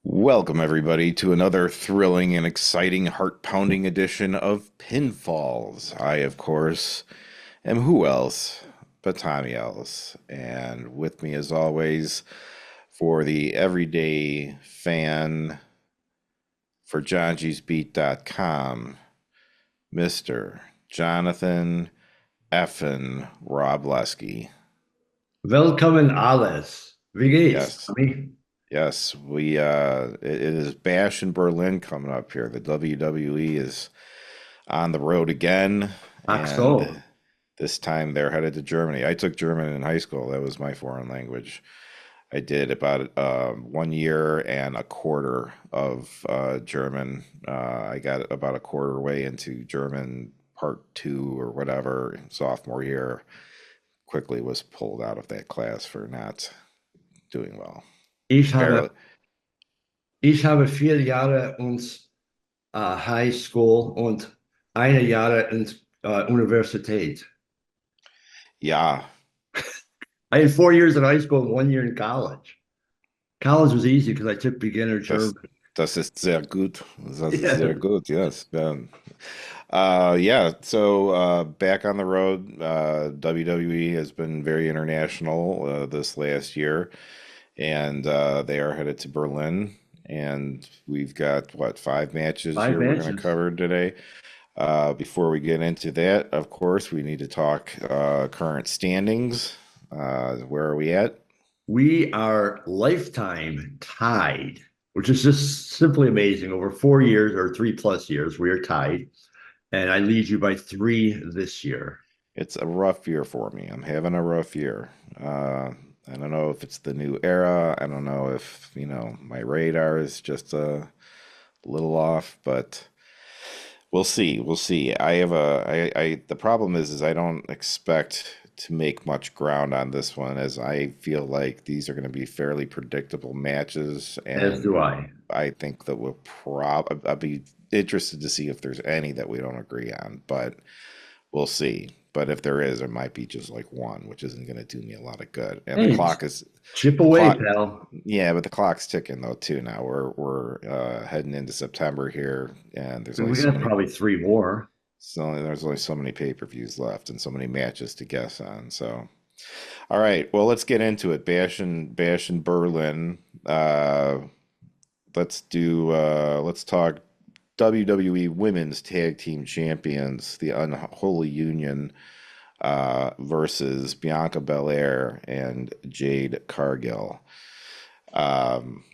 Welcome, everybody, to another thrilling and exciting, heart-pounding edition of Pinfalls. I, of course, am who else but Tommy Ellis. And with me, as always, for the everyday fan for JohnG'sBeat.com, Mr. Jonathan Effin Wroblewski. Willkommen alles. Wie geht's, Yes, Tommy? yes, it is Bash in Berlin coming up here. The WWE is on the road again, Ach and so. this time they're headed to Germany. I took German in high school. That was my foreign language. I did about 1 year and a quarter of German. I got about a quarter way into German part two or whatever, sophomore year. Quickly was pulled out of that class for not doing well. Ich habe, Barely. ich habe 4 Jahre und High School und eine Jahre in Universität. Ja, I had 4 years in high school and 1 year in college. College was easy because I took beginner das, German. das ist sehr gut. Das ist Yeah. sehr gut. Yes. Back on the road. WWE has been very international this last year, and they are headed to Berlin. And we've got what, 5 matches Five here we're going to matches. cover today. Before we get into that, of course, we need to talk current standings. Where are we at? We are lifetime tied, which is just simply amazing. Over 4 years or 3+ years, we are tied. And I lead you by three this year. It's a rough year for me. I'm having a rough year. I don't know if it's the new era. I don't know if, my radar is just a little off, but we'll see. We'll see. The problem is I don't expect to make much ground on this one, as I feel like these are going to be fairly predictable matches, As do and I. I think that I'll be interested to see if there's any that we don't agree on, but we'll see. But if there is, it might be just like one, which isn't going to do me a lot of good. And the Hey, clock is chip the away, clock. pal. Yeah, but the clock's ticking though too. Now we're heading into September here, and there's only We so got many. probably three more. There's only so many pay-per-views left, and so many matches to guess on. So, all right, well, let's get into it. Bash in Berlin. Let's talk WWE Women's Tag Team Champions, the Unholy Union, versus Bianca Belair and Jade Cargill. Um,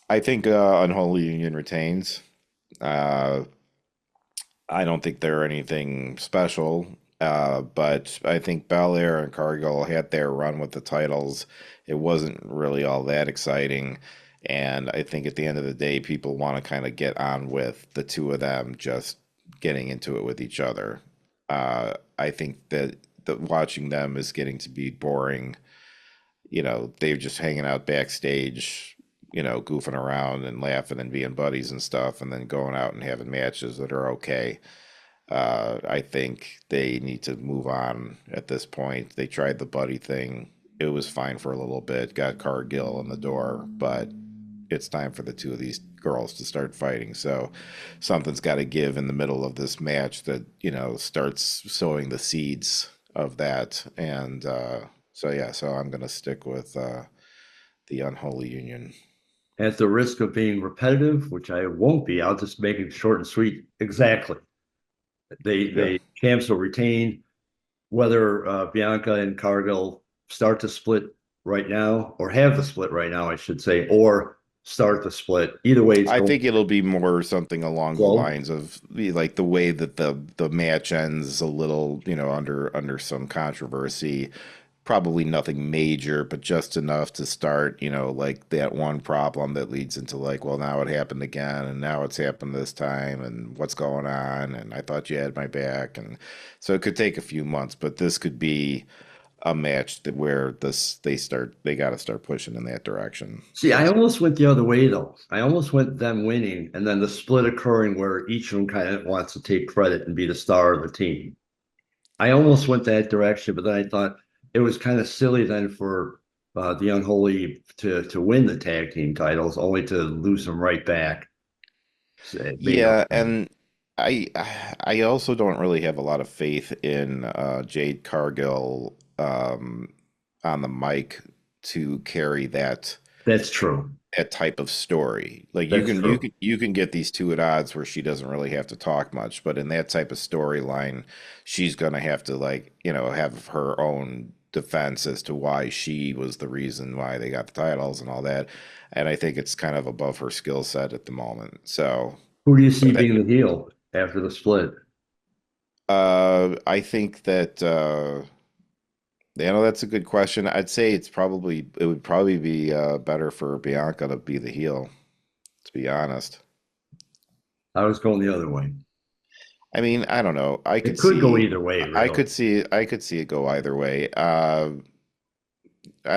I think Unholy Union retains. Uh, I don't think they're anything special, but I think Belair and Cargill had their run with the titles. It wasn't really all that exciting. And I think at the end of the day, people want to kind of get on with the two of them just getting into it with each other. I think that watching them is getting to be boring. They're just hanging out backstage, goofing around and laughing and being buddies and stuff, and then going out and having matches that are okay. I think they need to move on at this point. They tried the buddy thing. It was fine for a little bit, got Cargill in the door, but it's time for the two of these girls to start fighting. So something's got to give in the middle of this match that, starts sowing the seeds of that. And so I'm going to stick with the Unholy Union. At the risk of being repetitive, which I won't be, I'll just make it short and sweet. Exactly. Yeah. They champs will retain whether Bianca and Cargill start to split right now, or have the split right now, I should say, or start the split. Either way, it's I going think it'll be more something along the slow. lines of like the way that the match ends a little, under some controversy. Probably nothing major, but just enough to start, like that one problem that leads into like, well, now it happened again, and now it's happened this time, and what's going on? And I thought you had my back, and so it could take a few months, but this could be a match that where they got to start pushing in that direction. See, I So almost went the other way though. I almost went them winning and then the split occurring where each of them kind of wants to take credit and be the star of the team. I almost went that direction, but then I thought it was kind of silly then for the Unholy to win the tag team titles, only to lose them right back. So it made no Yeah, sense. and I I also don't really have a lot of faith in Jade Cargill on the mic to carry That's true. that type of story. Like That's true. you can get these two at odds where she doesn't really have to talk much, but in that type of storyline, she's gonna have to like, have her own defense as to why she was the reason why they got the titles and all that. And I think it's kind of above her skill set at the moment. So Who do you see that being the heel after the split? I think that that's a good question. I'd say it would probably be better for Bianca to be the heel, to be honest. I was going the other way. I mean, I don't know. It could go either way, really. I could see it go either way. I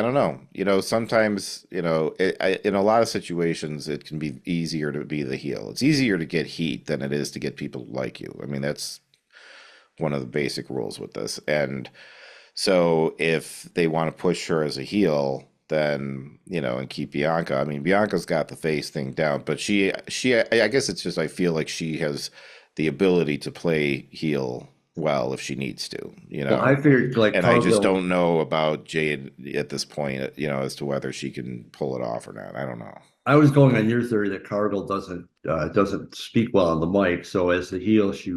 don't know. Sometimes, in a lot of situations, it can be easier to be the heel. It's easier to get heat than it is to get people to like you. I mean, that's one of the basic rules with this. And so if they want to push her as a heel, then, and keep Bianca. I mean, Bianca's got the face thing down, but I guess it's just I feel like she has the ability to play heel well if she needs to, Well, I figured like and I just Cargill. don't know about Jade at this point, as to whether she can pull it off or not. I don't know. I was going on your theory that Cargill doesn't speak well on the mic, so as the heel, she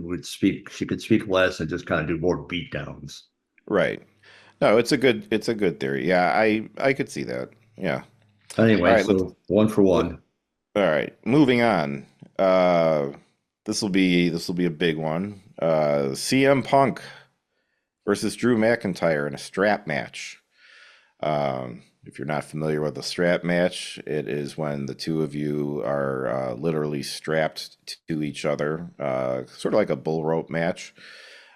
could speak less and just kind of do more beatdowns. Right. No, it's a good theory. Yeah, I could see that. Yeah. All Anyway, right, so one for let one. all right, moving on. This will be a big one. CM Punk versus Drew McIntyre in a strap match. If you're not familiar with the strap match, it is when the two of you are literally strapped to each other, sort of like a bull rope match.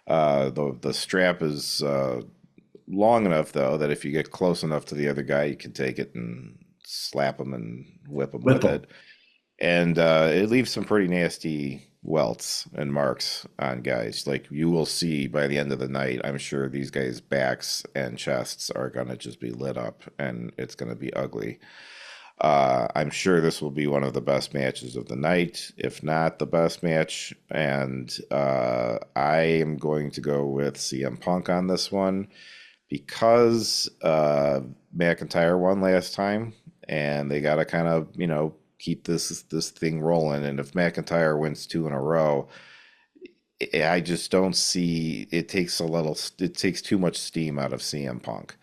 The strap is long enough though that if you get close enough to the other guy, you can take it and slap him and whip him with Whipple. it. And it leaves some pretty nasty welts and marks on guys. Like you will see by the end of the night, I'm sure these guys' backs and chests are gonna just be lit up, and it's gonna be ugly. I'm sure this will be one of the best matches of the night, if not the best match. And I am going to go with CM Punk on this one because McIntyre won last time, and they got to kind of keep this thing rolling. And if McIntyre wins two in a row, I just don't see it takes a little. It takes too much steam out of CM Punk.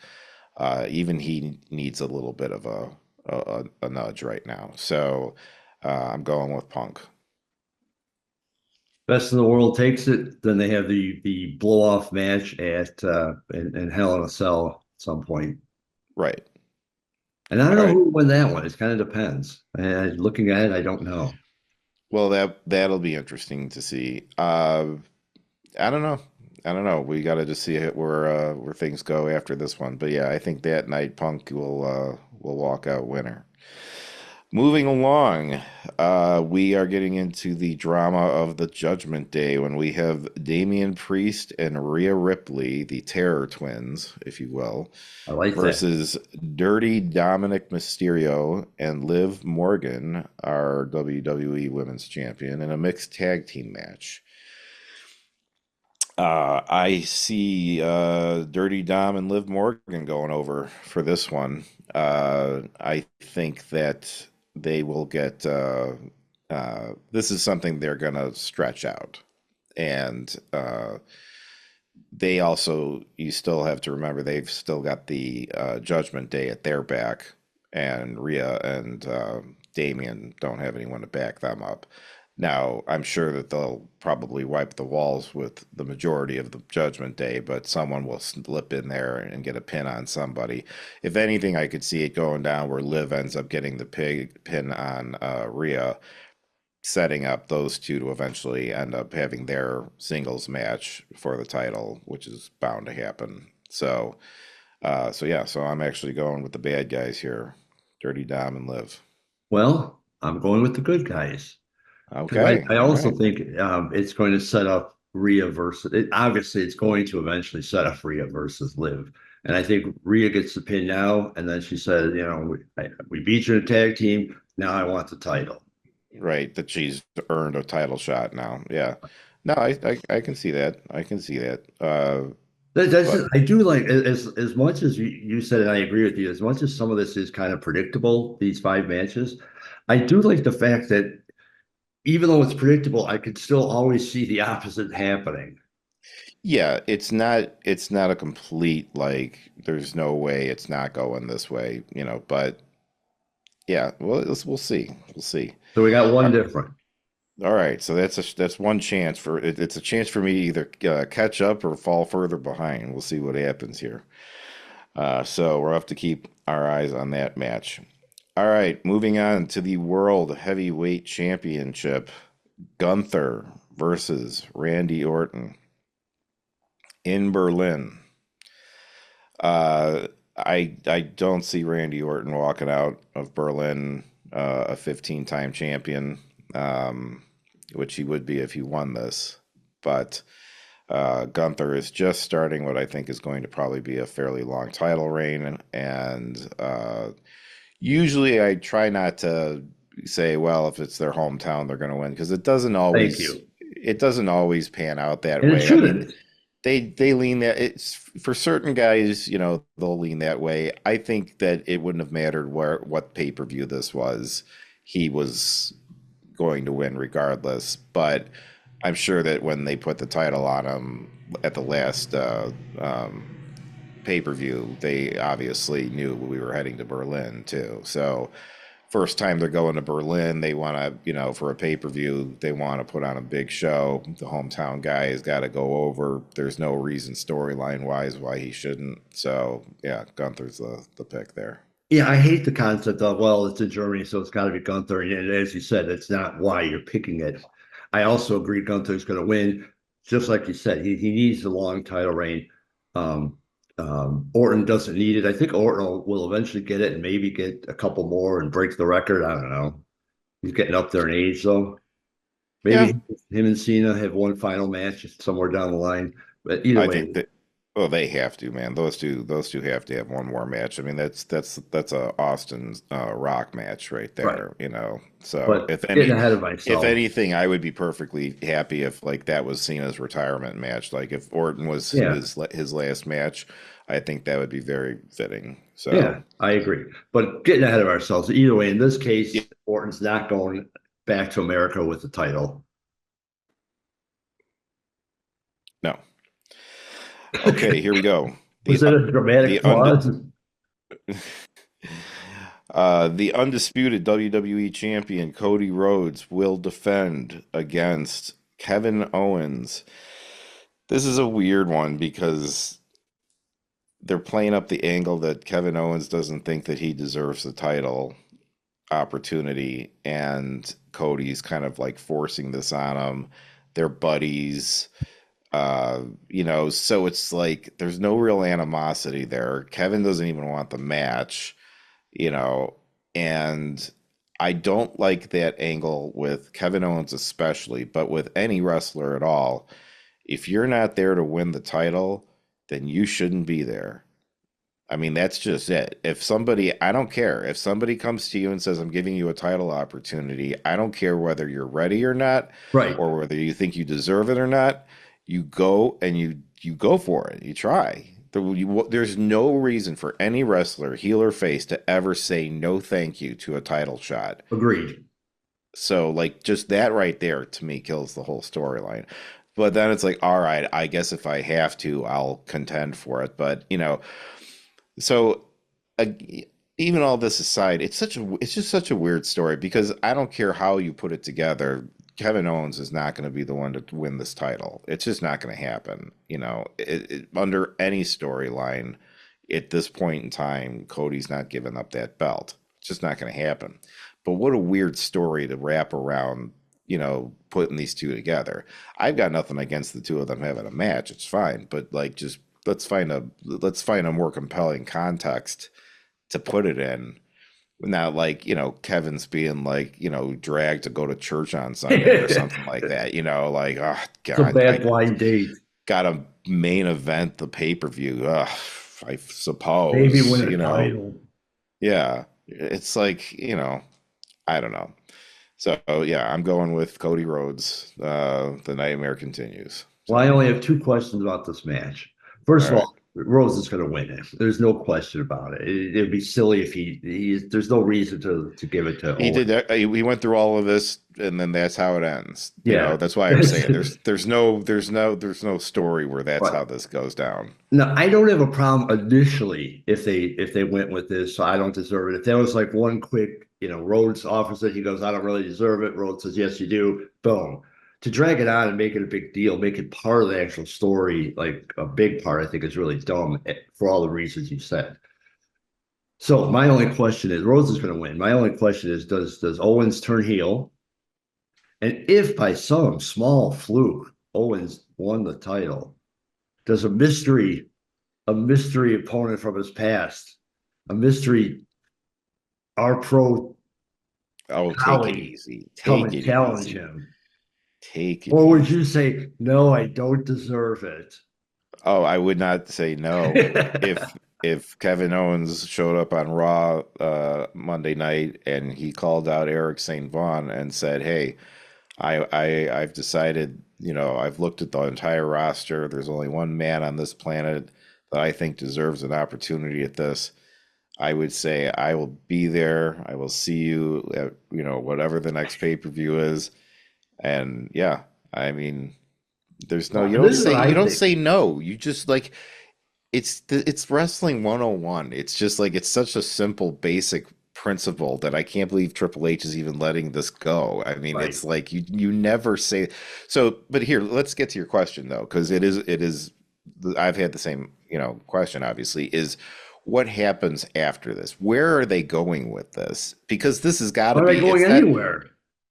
Even he needs a little bit of a nudge right now. So I'm going with Punk. Best in the world takes it. Then they have the blow off match at in Hell in a Cell at some point. Right. And I don't All know right. who would win that one. It kind of depends. And looking at it, I don't know. Well, that'll be interesting to see. I don't know. I don't know. We got to just see it where things go after this one. But yeah, I think that night Punk will walk out winner. Moving along, we are getting into the drama of the Judgment Day when we have Damian Priest and Rhea Ripley, the Terror Twins, if you will, I like that. versus Dirty Dominic Mysterio and Liv Morgan, our WWE Women's Champion, in a mixed tag team match. I see Dirty Dom and Liv Morgan going over for this one. I think that they will get. This is something they're going to stretch out, and they also. You still have to remember they've still got the Judgment Day at their back, and Rhea and Damien don't have anyone to back them up. Now, I'm sure that they'll probably wipe the walls with the majority of the Judgment Day, but someone will slip in there and get a pin on somebody. If anything, I could see it going down where Liv ends up getting the pin on Rhea, setting up those two to eventually end up having their singles match for the title, which is bound to happen. So I'm actually going with the bad guys here, Dirty Dom and Liv. Well, I'm going with the good guys because Okay, I all also right. think it's going to set up Rhea versus. Obviously, it's going to eventually set up Rhea versus Liv And I think Rhea gets the pin now, and then she said, we beat you in a tag team. Now I want the title. Right, that she's earned a title shot now. Yeah. No, I can see that. I can see that. That's But just, I do like as much as you said, and I agree with you. As much as some of this is kind of predictable, these 5 matches, I do like the fact that even though it's predictable, I could still always see the opposite happening. yeah, it's not a complete like there's no way it's not going this way, but yeah, well, we'll see. We'll see. So we got one different. All right, so that's one chance for it's a chance for me to either catch up or fall further behind. We'll see what happens here. So we'll have to keep our eyes on that match. All right, moving on to the World Heavyweight Championship. Gunther versus Randy Orton in Berlin. I don't see Randy Orton walking out of Berlin a 15-time champion, which he would be if he won this. But Gunther is just starting what I think is going to probably be a fairly long title reign, and usually I try not to say, well, if it's their hometown, they're going to win because Thank you. it doesn't always pan out that And it way. I mean, shouldn't. they lean that it's for certain guys, they'll lean that way. I think that it wouldn't have mattered what pay-per-view this was. He was going to win regardless, but I'm sure that when they put the title on him at the last pay-per-view, they obviously knew we were heading to Berlin too. So first time they're going to Berlin, they want to, for a pay-per-view, they want to put on a big show. The hometown guy has got to go over. There's no reason storyline wise why he shouldn't. So yeah, Gunther's the pick there. Yeah, I hate the concept of, well, it's in Germany, so it's got to be Gunther. And as you said, it's not why you're picking it. I also agree Gunther's going to win. Just like you said, he needs the long title reign. Um, Orton doesn't need it. I think Orton will eventually get it and maybe get a couple more and break the record. I don't know. He's getting up there in age, though. Maybe Yeah, him and Cena have one final match somewhere down the line. But either I way, think that. Well, they have to, man. Those two have to have one more match. I mean, that's a Austin Rock match right right. there. So But getting ahead of if myself, anything, I would be perfectly happy if like that was Cena's retirement match. Like if Orton was yeah. his last match, I think that would be very fitting. So Yeah, I agree. But getting ahead of ourselves, either way, in this yeah, case, Orton's not going back to America with the title. no. Okay, here we go. Was The that a the dramatic und pause? the undisputed WWE champion Cody Rhodes will defend against Kevin Owens. This is a weird one because they're playing up the angle that Kevin Owens doesn't think that he deserves the title opportunity, and Cody's kind of like forcing this on him. They're buddies. So it's like there's no real animosity there. Kevin doesn't even want the match, you know, and I don't like that angle with Kevin Owens, especially, but with any wrestler at all. If you're not there to win the title, then you shouldn't be there. I mean, that's just it. I don't care. If somebody comes to you and says, I'm giving you a title opportunity, I don't care whether you're ready or not, Right. or whether you think you deserve it or not. You go and you go for it. You try. There's no reason for any wrestler, heel or face, to ever say no thank you to a title shot. Agreed. So, like, just that right there to me kills the whole storyline. But then it's like, all right, I guess if I have to, I'll contend for it. But, so uh, even all this aside, it's just such a weird story because I don't care how you put it together. Kevin Owens is not going to be the one to win this title. It's just not going to happen. Under any storyline at this point in time, Cody's not giving up that belt. It's just not going to happen. But what a weird story to wrap around, putting these two together. I've got nothing against the two of them having a match. It's fine, but like just let's find a more compelling context to put it in. Not like, Kevin's being like, dragged to go to church on Sunday or something like It's that, like, oh a God, bad I blind date. got a main event, the pay-per-view. Ugh, I Maybe suppose, win a title. yeah, it's like, I don't know. So yeah, I'm going with Cody Rhodes. The Nightmare continues. Well, I So, only have two questions about this match. all First of right. all, Rose is going to win it. There's no question about it. It'd be silly if there's no reason to give it to He Owen. did that. He went through all of this, and then that's how it ends. Yeah. That's why I'm saying there's no story where that's how But this goes down. no, I don't have a problem initially if they went with this, so I don't deserve it. If there was like one quick, Rhodes offers it, he goes, I don't really deserve it. Rhodes says, yes, you do. Boom. To drag it on and make it a big deal, make it part of the actual story, like a big part, I think is really dumb for all the reasons you said. So my only question is, Rhodes is going to win. My only question is, does Owens turn heel? And if by some small fluke Owens won the title, does a mystery opponent from his past, a mystery our pro Oh, take it colleague easy. come Take and it challenge easy. him? Take it Or would you easy. say, no, I don't deserve it? Oh, I would not say no if Kevin Owens showed up on Raw Monday night and he called out Eric St. Vaughn and said, "Hey, I've decided, I've looked at the entire roster. There's only one man on this planet that I think deserves an opportunity at this. I would say I will be there. I will see you at, whatever the next pay-per-view is." And yeah, I mean, there's no, Well, this is what you I don't think. say no. You just like it's wrestling 101. It's just like it's such a simple basic principle that I can't believe Triple H is even letting this go. I mean, Right. it's like you never say so. But here, let's get to your question though, because it is I've had the same, question obviously is what happens after this? Where are they going with this? Because this has got to Are they be, going it's not. anywhere?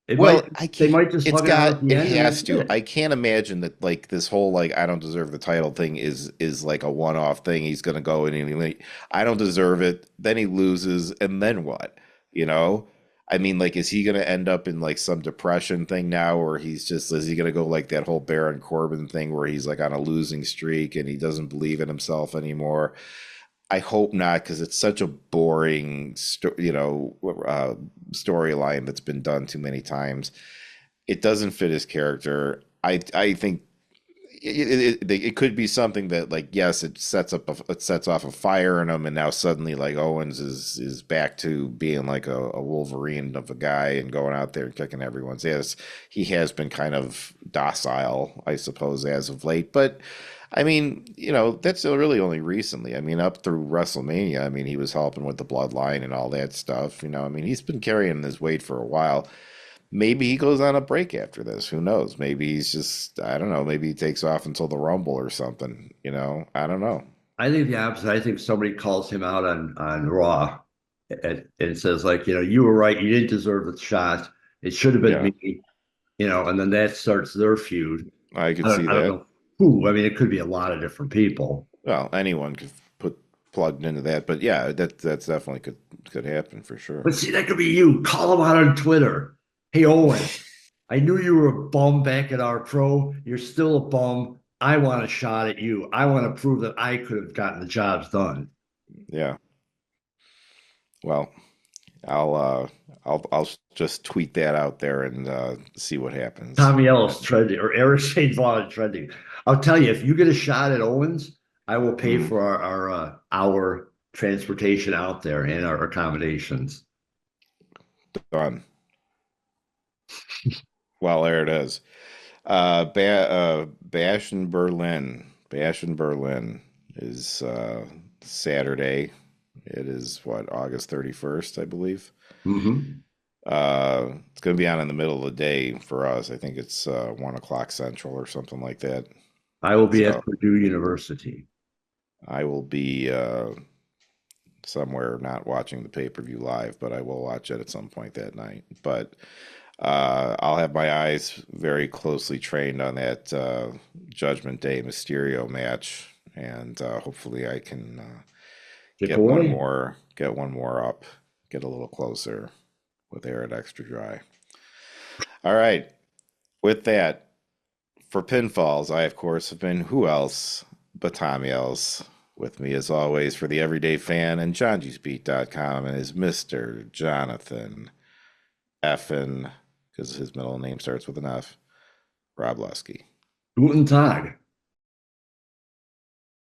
It might Well, I they can't. might just It's hug it out got. at the It end and has that's to. it. I can't imagine that like this whole like I don't deserve the title thing is like a one-off thing. He's gonna go in and I don't deserve it. Then he loses, and then what? You know. I mean, like, is he gonna end up in like some depression thing now, or is he gonna go like that whole Baron Corbin thing where he's like on a losing streak and he doesn't believe in himself anymore? I hope not, because it's such a boring, storyline that's been done too many times. It doesn't fit his character. I think it could be something that like yes, it sets off a fire in him, and now suddenly like Owens is back to being like a Wolverine of a guy and going out there and kicking everyone's ass. He has been kind of docile, I suppose, as of late, but. I mean, that's really only recently. I mean, up through WrestleMania, I mean, he was helping with the bloodline and all that stuff. I mean, he's been carrying his weight for a while. Maybe he goes on a break after this. Who knows? Maybe he's just, I don't know, maybe he takes off until the Rumble or something, I don't know. I think the opposite. I think somebody calls him out on Raw and says like, you were right. You didn't deserve the shot. It should have been Yeah, me. And then that starts their feud. I I could don't, see I don't that. know who. I mean, it could be a lot of different people. Well, anyone could put plugged into that, but yeah, that's definitely could happen for sure. But see, that could be you. Call him out on Twitter. Hey, Owen, I knew you were a bum back at our pro. You're still a bum. I want a shot at you. I want to prove that I could have gotten the jobs done. Yeah. Well, I'll uh I'll just tweet that out there and see what happens. Tommy Ellis trending or Eric St. Vaughn trending. I'll tell you, if you get a shot at Owens, I will pay Mm, for our transportation out there and our accommodations. done. Well, there it is. Bash in Berlin. Bash in Berlin is Saturday. It is what, August 31st, I believe. Mm-hmm. It's going to be on in the middle of the day for us. I think it's 1 o'clock Central or something like that. I will be So at Purdue University. I will be somewhere not watching the pay-per-view live, but I will watch it at some point that night. But I'll have my eyes very closely trained on that Judgment Day Mysterio match, and hopefully I can Chip away. get one more up, get a little closer with Air at Extra Dry. All right, with that, for pinfalls, I of course have been who else but Tommy else. With me, as always, for the everyday fan and JohnG'sBeat.com is Mr. Jonathan Effin, because his middle name starts with an F, Wroblewski. Guten Tag.